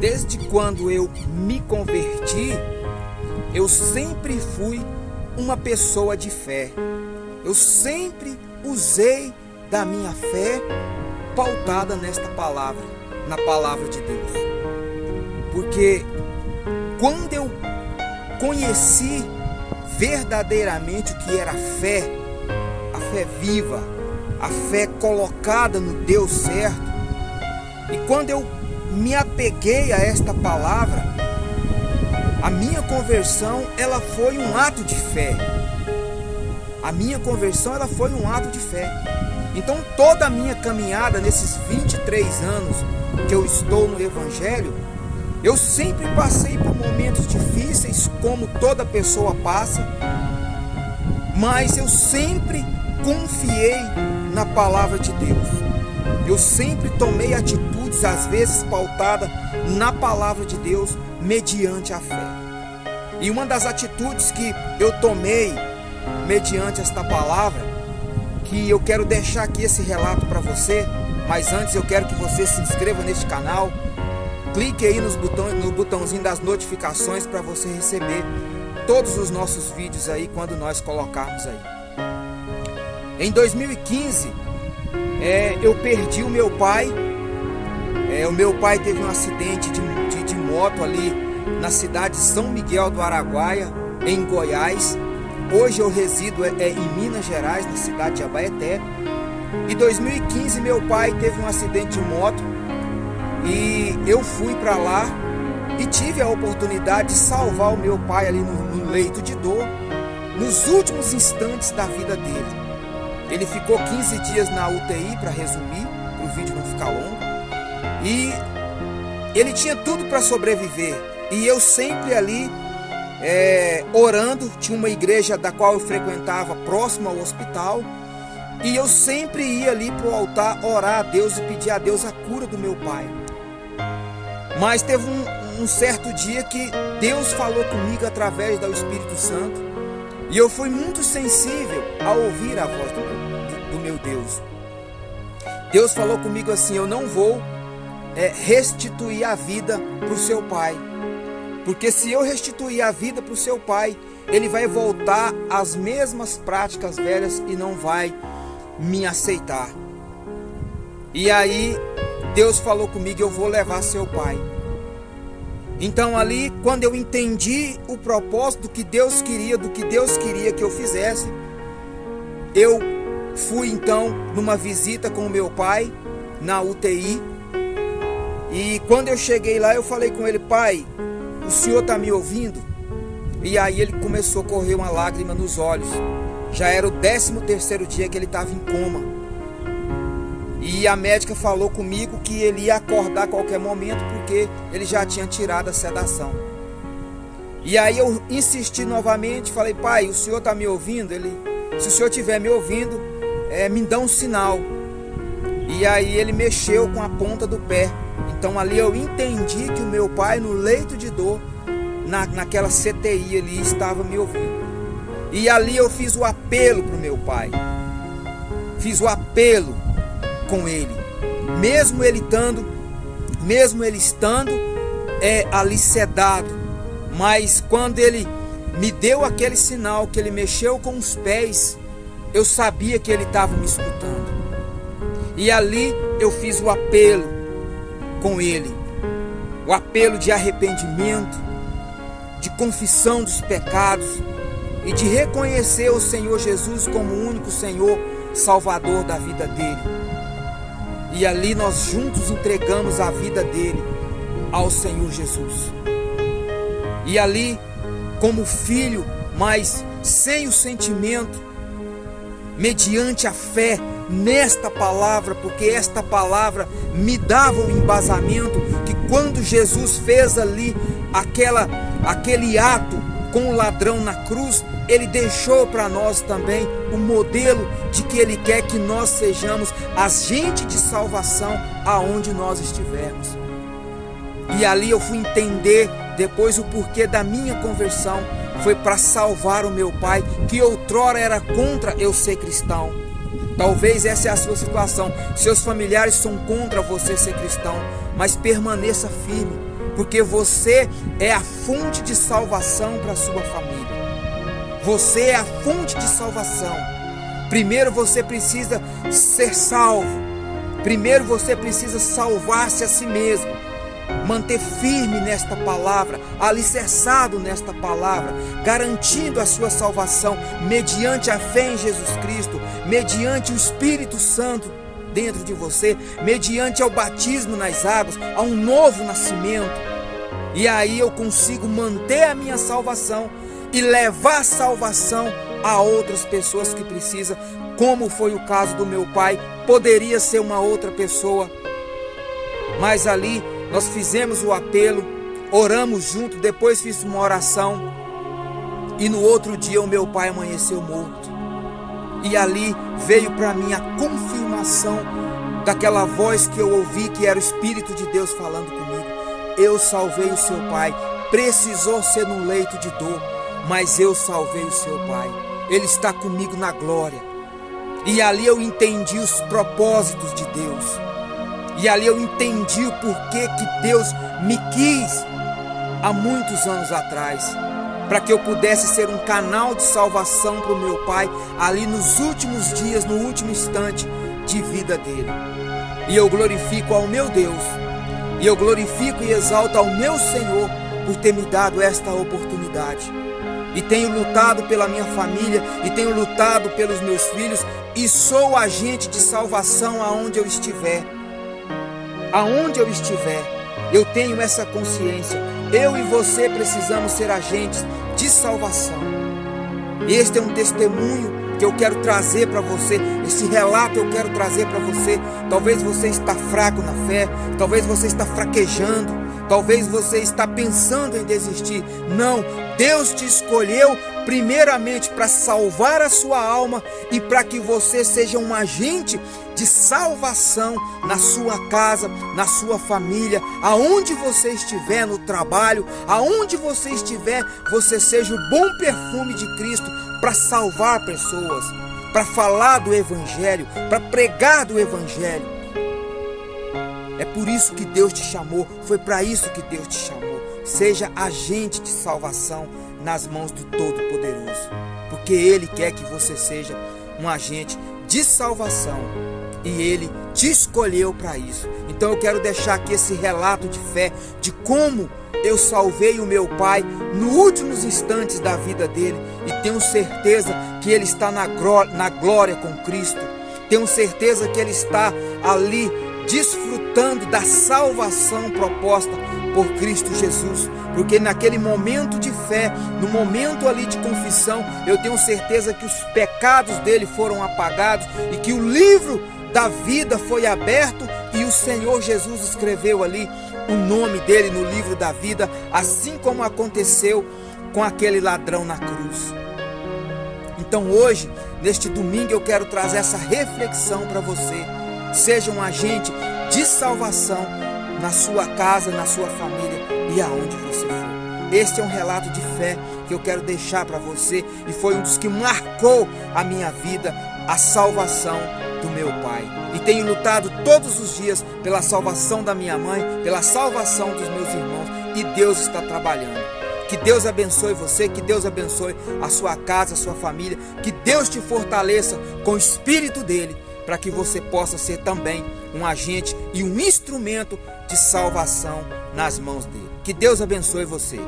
Desde quando eu me converti, eu sempre fui uma pessoa de fé. Eu sempre usei da minha fé pautada nesta palavra, na palavra de Deus. Porque quando eu conheci verdadeiramente o que era a fé viva, a fé colocada no Deus certo, e quando eu me apeguei a esta palavra, a minha conversão, ela foi um ato de fé. A minha conversão, ela foi um ato de fé. Então toda a minha caminhada nesses 23 anos que eu estou no Evangelho, eu sempre passei por momentos difíceis, como toda pessoa passa, mas eu sempre confiei na palavra de Deus. Eu sempre tomei atitudes, às vezes pautada na palavra de Deus, mediante a fé. E uma das atitudes que eu tomei mediante esta palavra, que eu quero deixar aqui esse relato para você, mas antes eu quero que você se inscreva neste canal, clique aí no botãozinho das notificações para você receber todos os nossos vídeos aí quando nós colocarmos aí. Em 2015, eu perdi o meu pai. O meu pai teve um acidente de moto ali na cidade de São Miguel do Araguaia, em Goiás. Hoje eu resido em Minas Gerais, na cidade de Abaeté. Em 2015 meu pai teve um acidente de moto e eu fui para lá e tive a oportunidade de salvar o meu pai ali no leito de dor, nos últimos instantes da vida dele. Ele ficou 15 dias na UTI, para resumir, para o vídeo não ficar longo. E ele tinha tudo para sobreviver. E eu sempre ali orando. Tinha uma igreja da qual eu frequentava próximo ao hospital. E eu sempre ia ali para o altar orar a Deus e pedir a Deus a cura do meu pai. Mas teve um certo dia que Deus falou comigo através do Espírito Santo. E eu fui muito sensível a ouvir a voz do meu Deus. Deus falou comigo assim: eu não vou restituir a vida para o seu pai. Porque se eu restituir a vida para o seu pai, ele vai voltar às mesmas práticas velhas e não vai me aceitar. E aí Deus falou comigo: eu vou levar seu pai. Então ali, quando eu entendi o propósito do que Deus queria que eu fizesse, eu fui então numa visita com o meu pai na UTI. E quando eu cheguei lá, eu falei com ele: pai, o senhor está me ouvindo? E aí ele começou a correr uma lágrima nos olhos. Já era o 13º dia que ele estava em coma. E a médica falou comigo que ele ia acordar a qualquer momento, porque ele já tinha tirado a sedação. E aí eu insisti novamente, falei: pai, o senhor está me ouvindo? Se o senhor estiver me ouvindo, me dá um sinal. E aí ele mexeu com a ponta do pé. Então ali eu entendi que o meu pai, no leito de dor, naquela CTI ali, estava me ouvindo. E ali eu fiz o apelo para o meu pai. Fiz o apelo com ele, mesmo ele estando ali sedado. Mas quando ele me deu aquele sinal, que ele mexeu com os pés, eu sabia que ele estava me escutando. E ali eu fiz o apelo com ele, o apelo de arrependimento, de confissão dos pecados e de reconhecer o Senhor Jesus como o único Senhor Salvador da vida dele. E ali nós juntos entregamos a vida dele ao Senhor Jesus. E ali, como filho, mas sem o sentimento, mediante a fé nesta palavra, porque esta palavra me dava um embasamento que quando Jesus fez ali aquele ato com o ladrão na cruz, ele deixou para nós também o modelo de que ele quer que nós sejamos agente de salvação aonde nós estivermos. E ali eu fui entender depois o porquê da minha conversão. Foi para salvar o meu pai, que outrora era contra eu ser cristão. Talvez essa é a sua situação. Seus familiares são contra você ser cristão, mas permaneça firme, porque você é a fonte de salvação para a sua família. Você é a fonte de salvação. Primeiro você precisa ser salvo. Primeiro você precisa salvar-se a si mesmo. Manter firme nesta palavra, alicerçado nesta palavra, garantindo a sua salvação mediante a fé em Jesus Cristo, mediante o Espírito Santo dentro de você, mediante ao batismo nas águas, a um novo nascimento. E aí eu consigo manter a minha salvação e levar a salvação a outras pessoas que precisam, como foi o caso do meu pai. Poderia ser uma outra pessoa, mas ali nós fizemos o apelo, oramos junto, depois fiz uma oração e no outro dia o meu pai amanheceu morto. E ali veio para mim a confirmação daquela voz que eu ouvi, que era o Espírito de Deus falando comigo. Eu salvei o seu pai, precisou ser num leito de dor, mas eu salvei o seu pai. Ele está comigo na glória. E ali eu entendi os propósitos de Deus. E ali eu entendi o porquê que Deus me quis há muitos anos atrás, para que eu pudesse ser um canal de salvação para o meu pai ali nos últimos dias, no último instante de vida dele. E eu glorifico ao meu Deus, e eu glorifico e exalto ao meu Senhor por ter me dado esta oportunidade. E tenho lutado pela minha família, e tenho lutado pelos meus filhos, e sou agente de salvação aonde eu estiver. Aonde eu estiver, eu tenho essa consciência. Eu e você precisamos ser agentes de salvação. E este é um testemunho que eu quero trazer para você. Esse relato eu quero trazer para você. Talvez você está fraco na fé, talvez você está fraquejando, talvez você está pensando em desistir. Não, Deus te escolheu primeiramente para salvar a sua alma e para que você seja um agente de salvação na sua casa, na sua família, aonde você estiver, no trabalho, aonde você estiver, você seja o bom perfume de Cristo para salvar pessoas, para falar do Evangelho, para pregar do Evangelho. É por isso que Deus te chamou, foi para isso que Deus te chamou. Seja agente de salvação nas mãos do Todo-Poderoso, porque Ele quer que você seja um agente de salvação e Ele te escolheu para isso. Então eu quero deixar aqui esse relato de fé, de como eu salvei o meu pai nos últimos instantes da vida dele, e tenho certeza que ele está na glória com Cristo. Tenho certeza que ele está ali desfrutando da salvação proposta por Cristo Jesus, porque naquele momento de fé, no momento ali de confissão, eu tenho certeza que os pecados dele foram apagados e que o livro da vida foi aberto e o Senhor Jesus escreveu ali o nome dele no livro da vida, assim como aconteceu com aquele ladrão na cruz. Então hoje, neste domingo, eu quero trazer essa reflexão para você. Seja um agente de salvação na sua casa, na sua família e aonde você for. Este é um relato de fé que eu quero deixar para você, e foi um dos que marcou a minha vida, a salvação do meu pai. E tenho lutado todos os dias pela salvação da minha mãe, pela salvação dos meus irmãos, e Deus está trabalhando. Que Deus abençoe você, que Deus abençoe a sua casa, a sua família, que Deus te fortaleça com o Espírito dele, para que você possa ser também um agente e um instrumento de salvação nas mãos dele. Que Deus abençoe você.